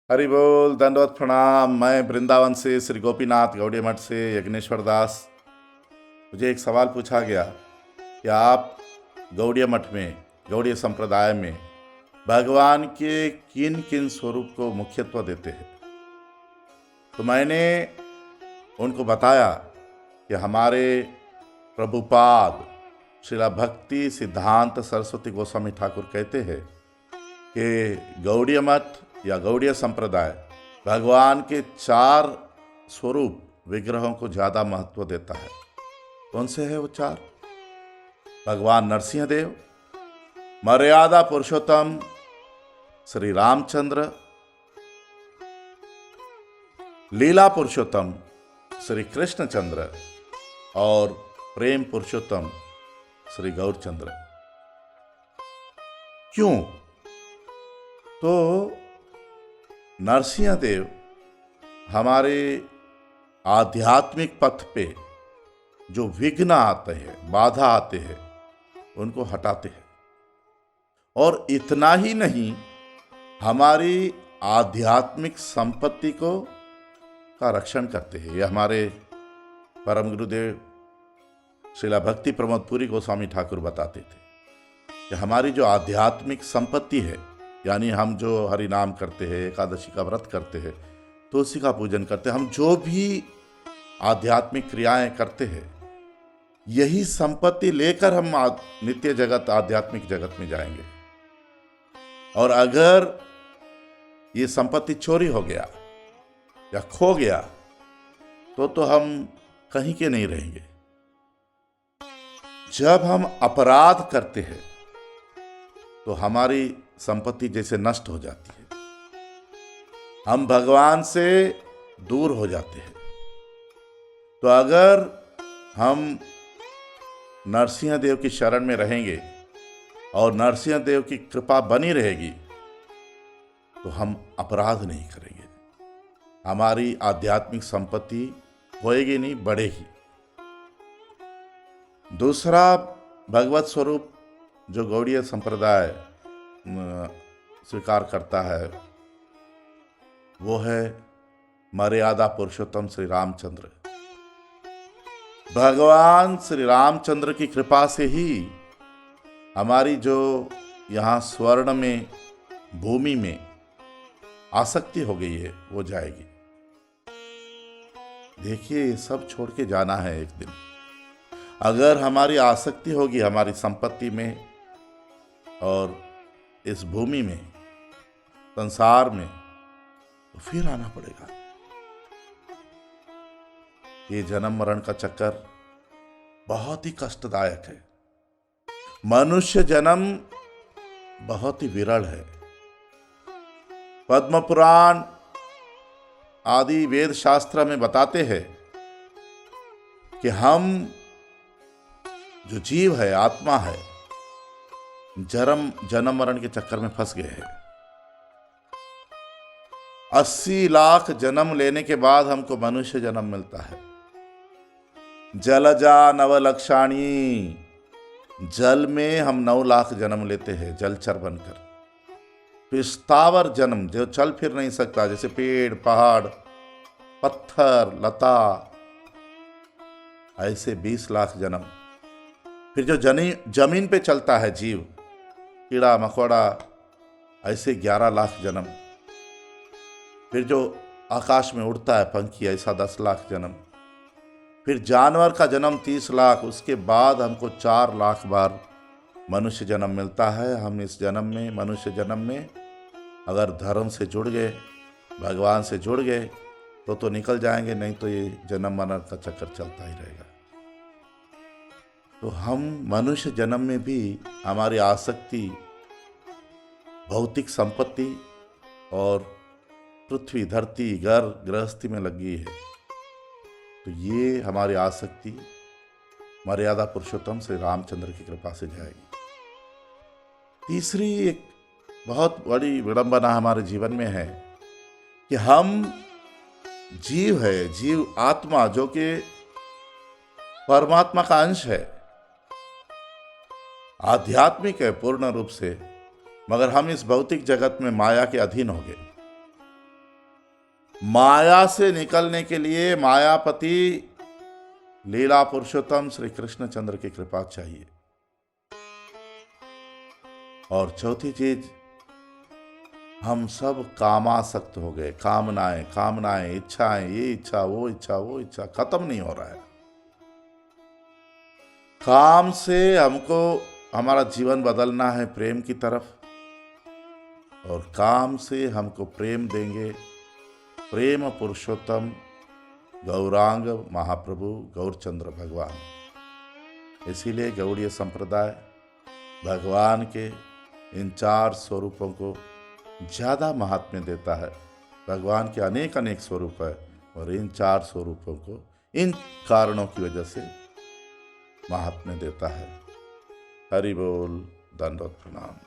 हरि बोल, दंडवत प्रणाम। मैं वृंदावन से श्री गोपीनाथ गौड़िया मठ से यज्ञेश्वर दास। मुझे एक सवाल पूछा गया कि आप गौड़िया मठ में, गौड़ीय संप्रदाय में भगवान के किन किन स्वरूप को मुख्यत्व देते हैं। तो मैंने उनको बताया कि हमारे प्रभुपाद श्रीला भक्ति सिद्धांत सरस्वती गोस्वामी ठाकुर कहते हैं कि गौड़ीय मठ या गौड़ीय संप्रदाय भगवान के 4 स्वरूप विग्रहों को ज़्यादा महत्व देता है। कौन से है वो 4? भगवान नरसिंह देव, मर्यादा पुरुषोत्तम श्री रामचंद्र, लीला पुरुषोत्तम श्री कृष्णचंद्र और प्रेम पुरुषोत्तम श्री गौरचंद्र। क्यों? तो नरसिंह देव हमारे आध्यात्मिक पथ पे जो विघ्न आते हैं, बाधा आते हैं, उनको हटाते हैं। और इतना ही नहीं, हमारी आध्यात्मिक संपत्ति को का रक्षण करते हैं। ये हमारे परम गुरुदेव श्रीला भक्ति प्रमोद पुरी गोस्वामी ठाकुर बताते थे कि हमारी जो आध्यात्मिक संपत्ति है, यानी हम जो हरि नाम करते हैं, एकादशी का व्रत करते हैं, तुलसी का पूजन करते हैं, हम जो भी आध्यात्मिक क्रियाएं करते हैं, यही संपत्ति लेकर हम नित्य जगत, आध्यात्मिक जगत में जाएंगे। और अगर ये संपत्ति चोरी हो गया या खो गया तो हम कहीं के नहीं रहेंगे। जब हम अपराध करते हैं तो हमारी संपत्ति जैसे नष्ट हो जाती है, हम भगवान से दूर हो जाते हैं। तो अगर हम नरसिंह देव की शरण में रहेंगे और नरसिंह देव की कृपा बनी रहेगी तो हम अपराध नहीं करेंगे, हमारी आध्यात्मिक संपत्ति होएगी नहीं, बढ़ेगी। दूसरा भगवत स्वरूप जो गौड़ीय संप्रदाय स्वीकार करता है वो है मर्यादा पुरुषोत्तम श्री रामचंद्र। भगवान श्री रामचंद्र की कृपा से ही हमारी जो यहाँ स्वर्ण में, भूमि में आसक्ति हो गई है वो जाएगी। देखिए, ये सब छोड़ के जाना है एक दिन। अगर हमारी आसक्ति होगी हमारी संपत्ति में और इस भूमि में, संसार में, तो फिर आना पड़ेगा। ये जन्म मरण का चक्कर बहुत ही कष्टदायक है। मनुष्य जन्म बहुत ही विरल है। पद्म पुराण आदि वेद शास्त्र में बताते हैं कि हम जो जीव है, आत्मा है, जन्म मरण के चक्कर में फंस गए हैं। 80 लाख जन्म लेने के बाद हमको मनुष्य जन्म मिलता है। जलजा नवलक्षाणी, जल में हम 9 लाख जन्म लेते हैं जलचर बनकर। फिर स्थावर जन्म, जो चल फिर नहीं सकता, जैसे पेड़, पहाड़, पत्थर, लता, ऐसे 20 लाख जन्म। फिर जो जमीन पे चलता है जीव, कीड़ा मकोड़ा, ऐसे 11 लाख जन्म। फिर जो आकाश में उड़ता है पंखी, ऐसा 10 लाख जन्म। फिर जानवर का जन्म 30 लाख। उसके बाद हमको 4 लाख बार मनुष्य जन्म मिलता है। हम इस जन्म में, मनुष्य जन्म में अगर धर्म से जुड़ गए, भगवान से जुड़ गए तो निकल जाएंगे, नहीं तो ये जन्म मरण का चक्कर चलता ही रहेगा। तो हम मनुष्य जन्म में भी हमारी आसक्ति भौतिक संपत्ति और पृथ्वी, धरती, घर, गृहस्थी में लगी है। तो ये हमारी आसक्ति मर्यादा पुरुषोत्तम श्री रामचंद्र की कृपा से जाएगी। तीसरी एक बहुत बड़ी विडंबना हमारे जीवन में है कि हम जीव है, जीव आत्मा जो कि परमात्मा का अंश है, आध्यात्मिक है पूर्ण रूप से, मगर हम इस भौतिक जगत में माया के अधीन हो गए। माया से निकलने के लिए मायापति लीला पुरुषोत्तम श्री कृष्णचंद्र की कृपा चाहिए। और चौथी चीज, हम सब कामासक्त हो गए। कामनाएं कामनाएं, इच्छाएं, ये इच्छा वो इच्छा वो इच्छा, खत्म नहीं हो रहा है। काम से हमको हमारा जीवन बदलना है प्रेम की तरफ, और काम से हमको प्रेम देंगे प्रेम पुरुषोत्तम गौरांग महाप्रभु गौरचंद्र भगवान। इसीलिए गौड़ीय संप्रदाय भगवान के इन 4 स्वरूपों को ज़्यादा महात्म्य देता है। भगवान के अनेक अनेक स्वरूप है, और इन 4 स्वरूपों को इन कारणों की वजह से महात्म्य देता है। हरि बोल, दंडवत प्रणाम।